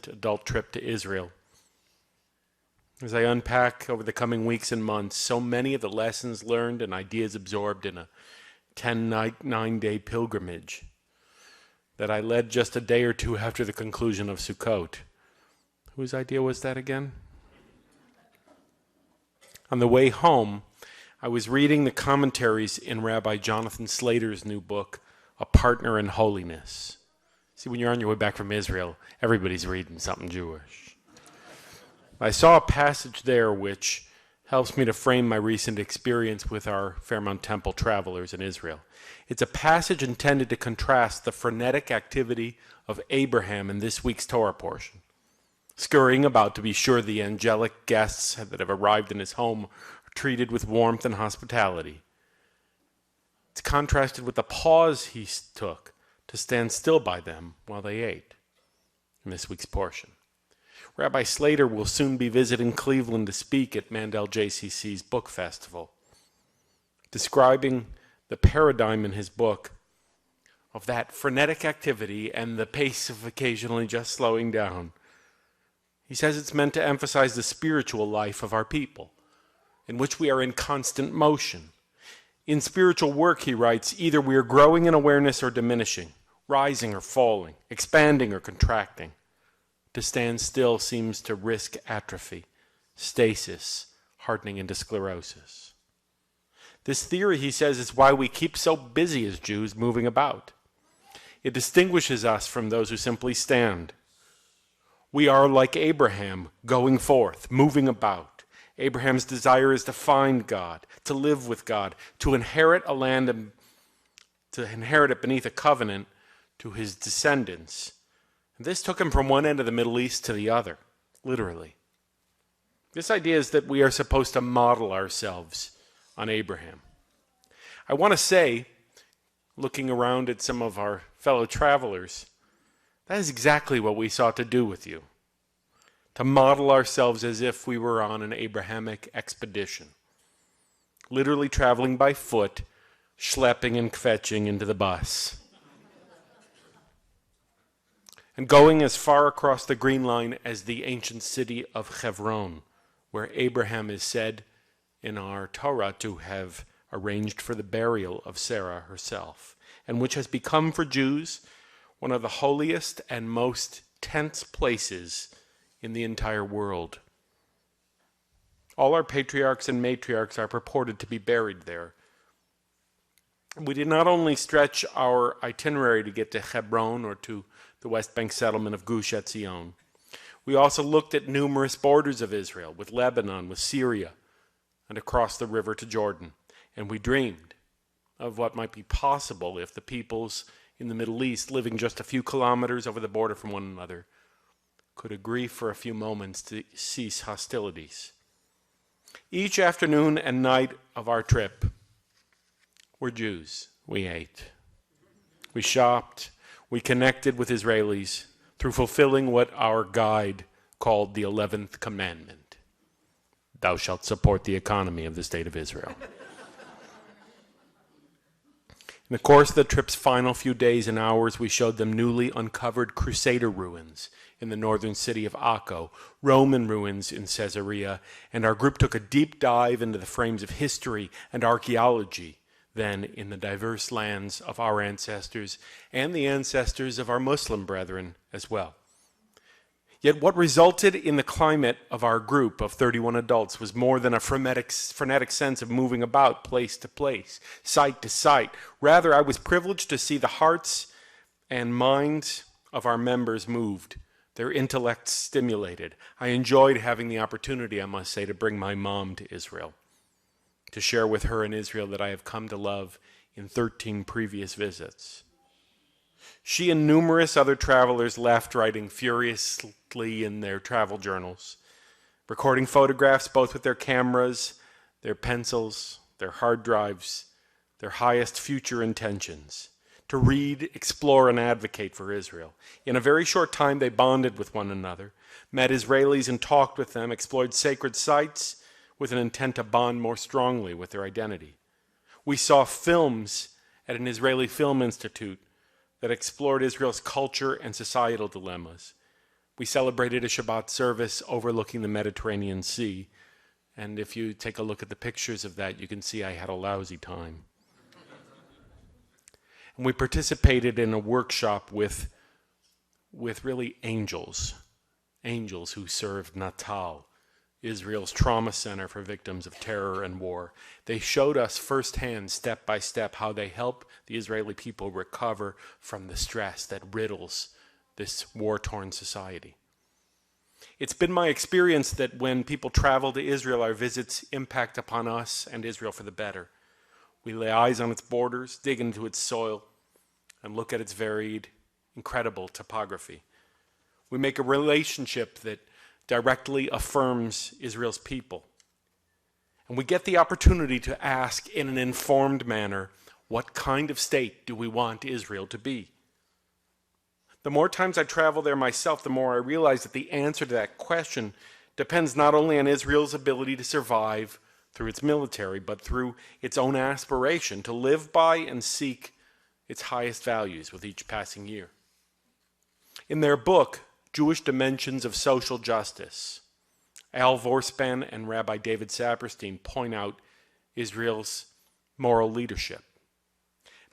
adult trip to Israel. As I unpack over the coming weeks and months so many of the lessons learned and ideas absorbed in a 9-day pilgrimage that I led just a day or two after the conclusion of Sukkot. Whose idea was that again? On the way home, I was reading the commentaries in Rabbi Jonathan Slater's new book, A Partner in Holiness. See, when you're on your way back from Israel, everybody's reading something Jewish. I saw a passage there which helps me to frame my recent experience with our Fairmount Temple travelers in Israel. It's a passage intended to contrast the frenetic activity of Abraham in this week's Torah portion, scurrying about to be sure the angelic guests that have arrived in his home are treated with warmth and hospitality. It's contrasted with the pause he took to stand still by them while they ate in this week's portion. Rabbi Slater will soon be visiting Cleveland to speak at Mandel JCC's book festival, describing the paradigm in his book of that frenetic activity and the pace of occasionally just slowing down. He says it's meant to emphasize the spiritual life of our people, in which we are in constant motion. In spiritual work, he writes, either we are growing in awareness or diminishing, rising or falling, expanding or contracting. To stand still seems to risk atrophy, stasis, hardening into sclerosis. This theory, he says, is why we keep so busy as Jews moving about. It distinguishes us from those who simply stand. We are like Abraham, going forth, moving about. Abraham's desire is to find God, to live with God, to inherit a land and to inherit it beneath a covenant to his descendants. And this took him from one end of the Middle East to the other, literally. This idea is that we are supposed to model ourselves on Abraham. I want to say, looking around at some of our fellow travelers, that is exactly what we sought to do with you. To model ourselves as if we were on an Abrahamic expedition, literally traveling by foot, schlepping and kvetching into the bus, and going as far across the Green Line as the ancient city of Hebron, where Abraham is said in our Torah to have arranged for the burial of Sarah herself, and which has become for Jews one of the holiest and most tense places in the entire world. All our patriarchs and matriarchs are purported to be buried there. We did not only stretch our itinerary to get to Hebron or to the West Bank settlement of Gush Etzion, we also looked at numerous borders of Israel, with Lebanon, with Syria, and across the river to Jordan. And we dreamed of what might be possible if the peoples in the Middle East, living just a few kilometers over the border from one another, could agree for a few moments to cease hostilities. Each afternoon and night of our trip, we're Jews. We ate. We shopped. We connected with Israelis through fulfilling what our guide called the 11th commandment. Thou shalt support the economy of the state of Israel. In the course of the trip's final few days and hours, we showed them newly uncovered Crusader ruins in the northern city of Akko, Roman ruins in Caesarea, and our group took a deep dive into the frames of history and archaeology then in the diverse lands of our ancestors and the ancestors of our Muslim brethren as well. Yet what resulted in the climate of our group of 31 adults was more than a frenetic sense of moving about place to place, site to site. Rather, I was privileged to see the hearts and minds of our members moved, their intellects stimulated. I enjoyed having the opportunity, I must say, to bring my mom to Israel, to share with her in Israel that I have come to love in 13 previous visits. She and numerous other travelers left writing furiously in their travel journals, recording photographs both with their cameras, their pencils, their hard drives, their highest future intentions, to read, explore, and advocate for Israel. In a very short time, they bonded with one another, met Israelis and talked with them, explored sacred sites with an intent to bond more strongly with their identity. We saw films at an Israeli film institute that explored Israel's culture and societal dilemmas. We celebrated a Shabbat service overlooking the Mediterranean Sea. And if you take a look at the pictures of that, you can see I had a lousy time. And we participated in a workshop with really angels who served Natal, Israel's trauma center for victims of terror and war. They showed us firsthand, step by step, how they help the Israeli people recover from the stress that riddles this war-torn society. It's been my experience that when people travel to Israel, our visits impact upon us and Israel for the better. We lay eyes on its borders, dig into its soil, and look at its varied, incredible topography. We make a relationship that directly affirms Israel's people. And we get the opportunity to ask in an informed manner, what kind of state do we want Israel to be? The more times I travel there myself, the more I realize that the answer to that question depends not only on Israel's ability to survive through its military, but through its own aspiration to live by and seek its highest values with each passing year. In their book, Jewish Dimensions of Social Justice, Al Vorspan and Rabbi David Saperstein point out Israel's moral leadership.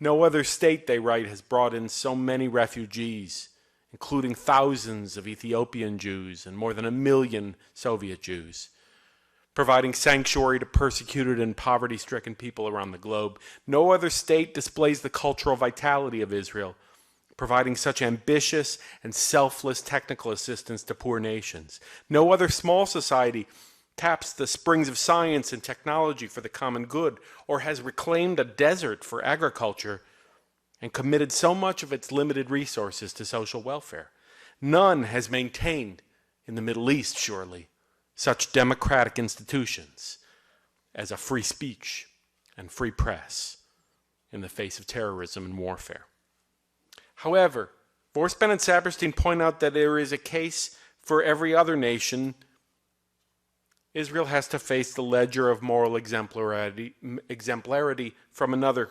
No other state, they write, has brought in so many refugees, including thousands of Ethiopian Jews and more than 1 million Soviet Jews, providing sanctuary to persecuted and poverty-stricken people around the globe. No other state displays the cultural vitality of Israel, providing such ambitious and selfless technical assistance to poor nations. No other small society taps the springs of science and technology for the common good, or has reclaimed a desert for agriculture and committed so much of its limited resources to social welfare. None has maintained, in the Middle East surely, such democratic institutions as a free speech and free press in the face of terrorism and warfare. However, Vorspan and Saperstein point out that there is a case for every other nation. Israel has to face the ledger of moral exemplarity from another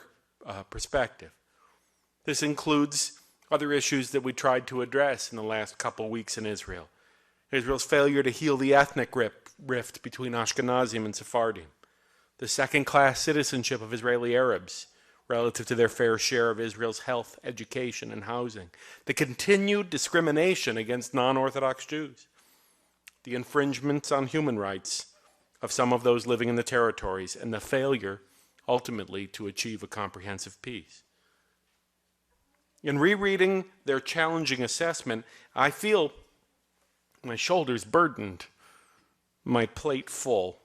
perspective. This includes other issues that we tried to address in the last couple weeks in Israel. Israel's failure to heal the ethnic rift between Ashkenazim and Sephardim, the second-class citizenship of Israeli Arabs relative to their fair share of Israel's health, education, and housing, the continued discrimination against non-Orthodox Jews, the infringements on human rights of some of those living in the territories, and the failure, ultimately, to achieve a comprehensive peace. In rereading their challenging assessment, I feel my shoulders burdened, my plate full,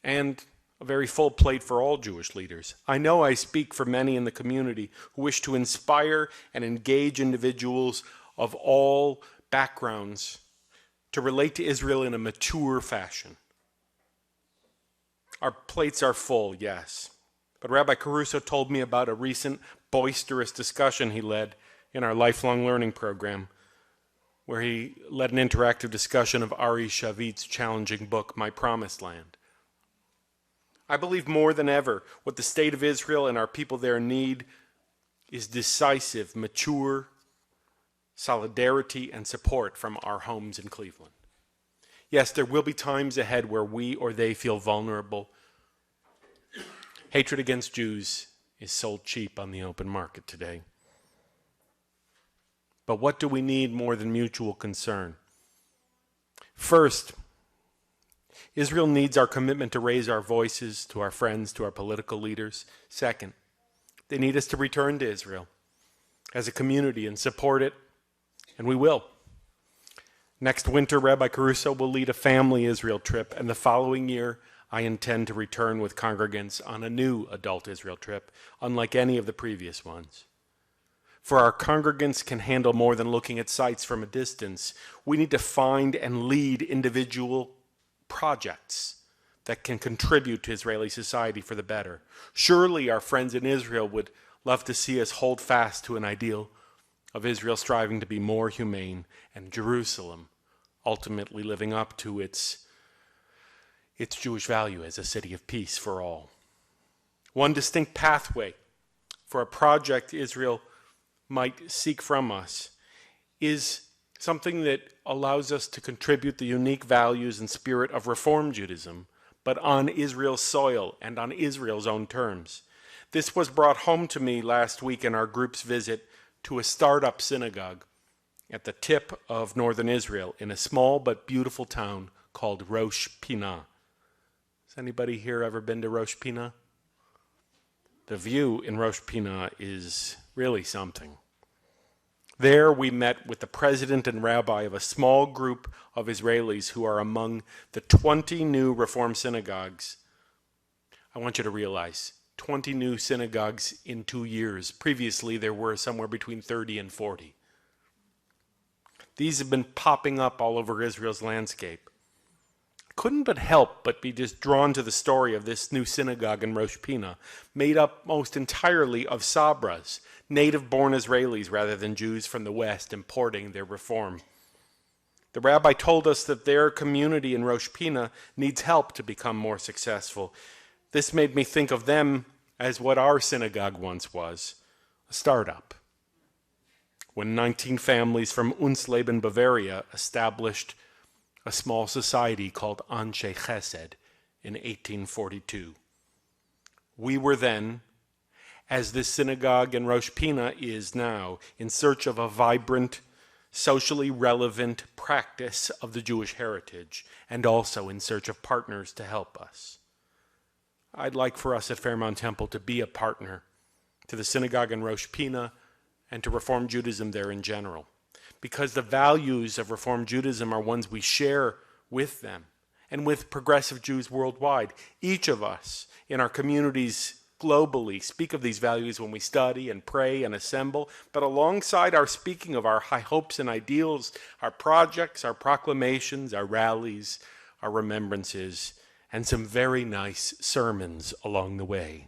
and a very full plate for all Jewish leaders. I know I speak for many in the community who wish to inspire and engage individuals of all backgrounds to relate to Israel in a mature fashion. Our plates are full, yes. But Rabbi Caruso told me about a recent boisterous discussion he led in our lifelong learning program, where he led an interactive discussion of Ari Shavit's challenging book, My Promised Land. I believe more than ever what the state of Israel and our people there need is decisive, mature solidarity and support from our homes in Cleveland. Yes, there will be times ahead where we or they feel vulnerable. Hatred against Jews is sold cheap on the open market today. But what do we need more than mutual concern? First, Israel needs our commitment to raise our voices to our friends, to our political leaders. Second, they need us to return to Israel as a community and support it, and we will. Next winter, Rabbi Caruso will lead a family Israel trip, and the following year, I intend to return with congregants on a new adult Israel trip, unlike any of the previous ones. For our congregants can handle more than looking at sites from a distance. We need to find and lead individual projects that can contribute to Israeli society for the better. Surely our friends in Israel would love to see us hold fast to an ideal of Israel striving to be more humane and Jerusalem ultimately living up to its Jewish value as a city of peace for all. One distinct pathway for a project Israel might seek from us is something that allows us to contribute the unique values and spirit of Reform Judaism, but on Israel's soil and on Israel's own terms. This was brought home to me last week in our group's visit to a startup synagogue at the tip of northern Israel in a small but beautiful town called Rosh Pinah. Has anybody here ever been to Rosh Pinah? The view in Rosh Pinah is really something. There we met with the president and rabbi of a small group of Israelis who are among the 20 new Reform synagogues. I want you to realize, 20 new synagogues in 2 years. Previously, there were somewhere between 30 and 40. These have been popping up all over Israel's landscape. I couldn't but help but be just drawn to the story of this new synagogue in Rosh Pinah, made up most entirely of Sabras, native-born Israelis rather than Jews from the West importing their reform. The rabbi told us that their community in Rosh Pinah needs help to become more successful. This made me think of them as what our synagogue once was, a startup. When 19 families from Unsleben, Bavaria, established a small society called Anshe Chesed in 1842. We were then, as this synagogue in Rosh Pinah is now, in search of a vibrant, socially relevant practice of the Jewish heritage, and also in search of partners to help us. I'd like for us at Fairmount Temple to be a partner to the synagogue in Rosh Pinah and to Reform Judaism there in general, because the values of Reform Judaism are ones we share with them and with progressive Jews worldwide. Each of us in our communities globally speak of these values when we study and pray and assemble, but alongside our speaking of our high hopes and ideals, our projects, our proclamations, our rallies, our remembrances, and some very nice sermons along the way.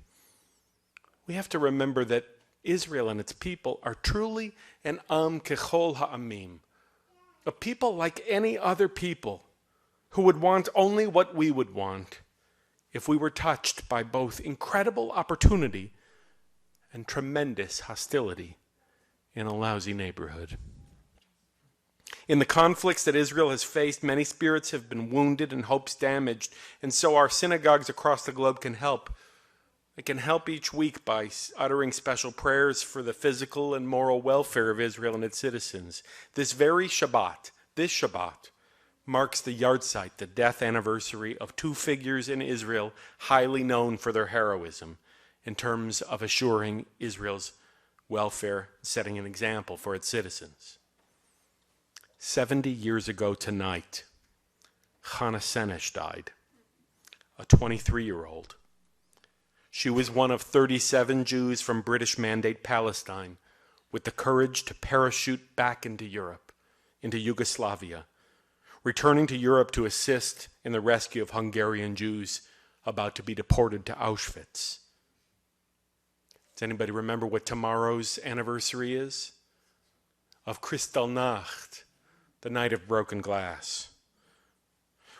We have to remember that Israel and its people are truly an Am Kechol Ha'amim, a people like any other people who would want only what we would want if we were touched by both incredible opportunity and tremendous hostility in a lousy neighborhood. In the conflicts that Israel has faced, many spirits have been wounded and hopes damaged, and so our synagogues across the globe can help. They can help each week by uttering special prayers for the physical and moral welfare of Israel and its citizens. This Shabbat, marks the yahrzeit, the death anniversary of two figures in Israel highly known for their heroism in terms of assuring Israel's welfare, setting an example for its citizens. 70 years ago tonight, Chana Senesh died, a 23-year-old. She was one of 37 Jews from British Mandate Palestine with the courage to parachute back into Europe, into Yugoslavia, returning to Europe to assist in the rescue of Hungarian Jews about to be deported to Auschwitz. Does anybody remember what tomorrow's anniversary is? Of Kristallnacht, the night of broken glass.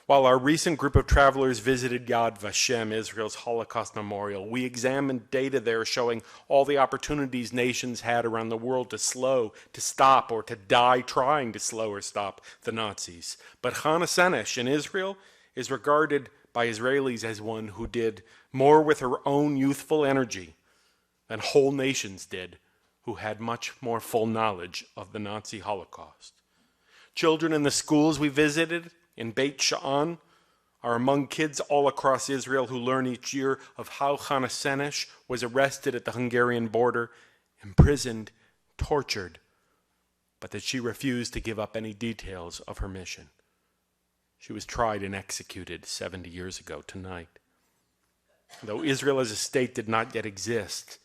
While our recent group of travelers visited Yad Vashem, Israel's Holocaust Memorial, we examined data there showing all the opportunities nations had around the world to slow, to stop, or to die trying to slow or stop the Nazis. But Chana Senesh in Israel is regarded by Israelis as one who did more with her own youthful energy than whole nations did who had much more full knowledge of the Nazi Holocaust. Children in the schools we visited in Beit Sha'an are among kids all across Israel who learn each year of how Chana Senesh was arrested at the Hungarian border, imprisoned, tortured, but that she refused to give up any details of her mission. She was tried and executed 70 years ago tonight. Though Israel as a state did not yet exist,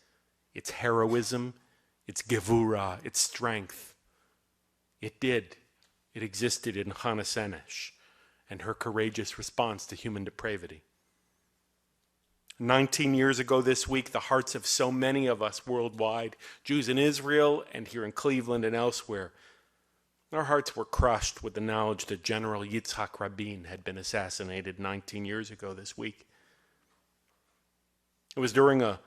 its heroism, its gevura, its strength, it did. It existed in Chana Senesh and her courageous response to human depravity. 19 years ago this week, the hearts of so many of us worldwide, Jews in Israel and here in Cleveland and elsewhere, our hearts were crushed with the knowledge that General Yitzhak Rabin had been assassinated 19 years ago this week. It was during a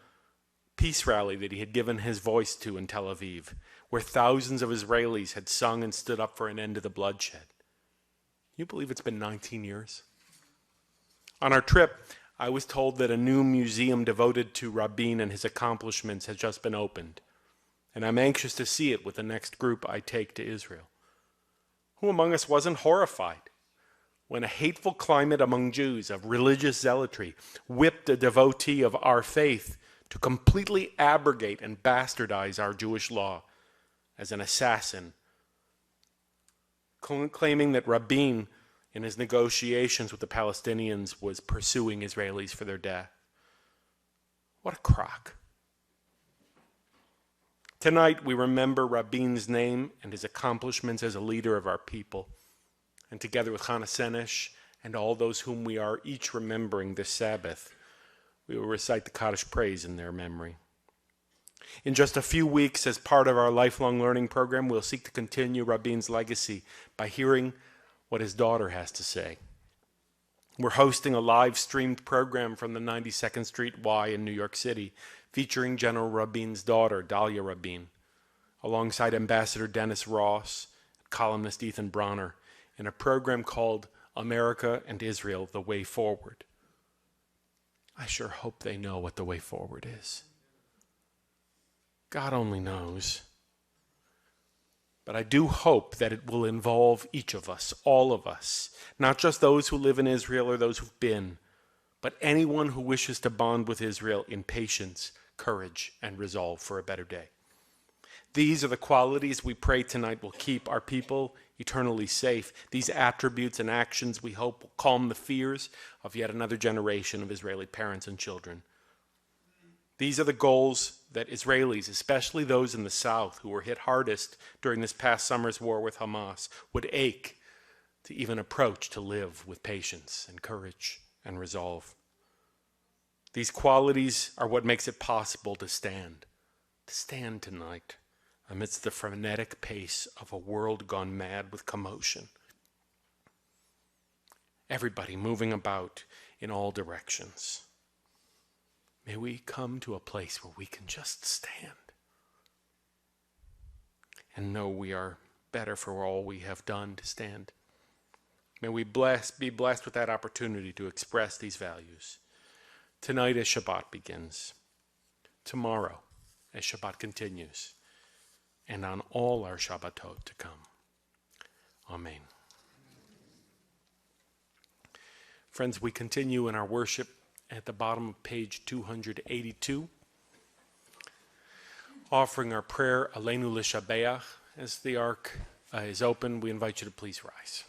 peace rally that he had given his voice to in Tel Aviv, where thousands of Israelis had sung and stood up for an end to the bloodshed. Can you believe it's been 19 years? On our trip, I was told that a new museum devoted to Rabin and his accomplishments has just been opened, and I'm anxious to see it with the next group I take to Israel. Who among us wasn't horrified when a hateful climate among Jews of religious zealotry whipped a devotee of our faith to completely abrogate and bastardize our Jewish law as an assassin, claiming that Rabin, in his negotiations with the Palestinians, was pursuing Israelis for their death? What a crock. Tonight we remember Rabin's name and his accomplishments as a leader of our people. And together with Chana Senesh and all those whom we are each remembering this Sabbath, we will recite the Kaddish praise in their memory. In just a few weeks, as part of our lifelong learning program, we'll seek to continue Rabin's legacy by hearing what his daughter has to say. We're hosting a live-streamed program from the 92nd Street Y in New York City, featuring General Rabin's daughter, Dalia Rabin, alongside Ambassador Dennis Ross, columnist Ethan Bronner, in a program called America and Israel, The Way Forward. I sure hope they know what the way forward is. God only knows. But I do hope that it will involve each of us, all of us, not just those who live in Israel or those who've been, but anyone who wishes to bond with Israel in patience, courage, and resolve for a better day. These are the qualities we pray tonight will keep our people eternally safe. These attributes and actions we hope will calm the fears of yet another generation of Israeli parents and children. These are the goals that Israelis, especially those in the south who were hit hardest during this past summer's war with Hamas, would ache to even approach to live with patience and courage and resolve. These qualities are what makes it possible to stand tonight amidst the frenetic pace of a world gone mad with commotion. Everybody moving about in all directions. May we come to a place where we can just stand and know we are better for all we have done to stand. May we be blessed with that opportunity to express these values. Tonight as Shabbat begins, tomorrow as Shabbat continues, and on all our Shabbatot to come. Amen. Friends, we continue in our worship at the bottom of page 282, offering our prayer, Aleinu L'Shabeach. As the ark is open, we invite you to please rise.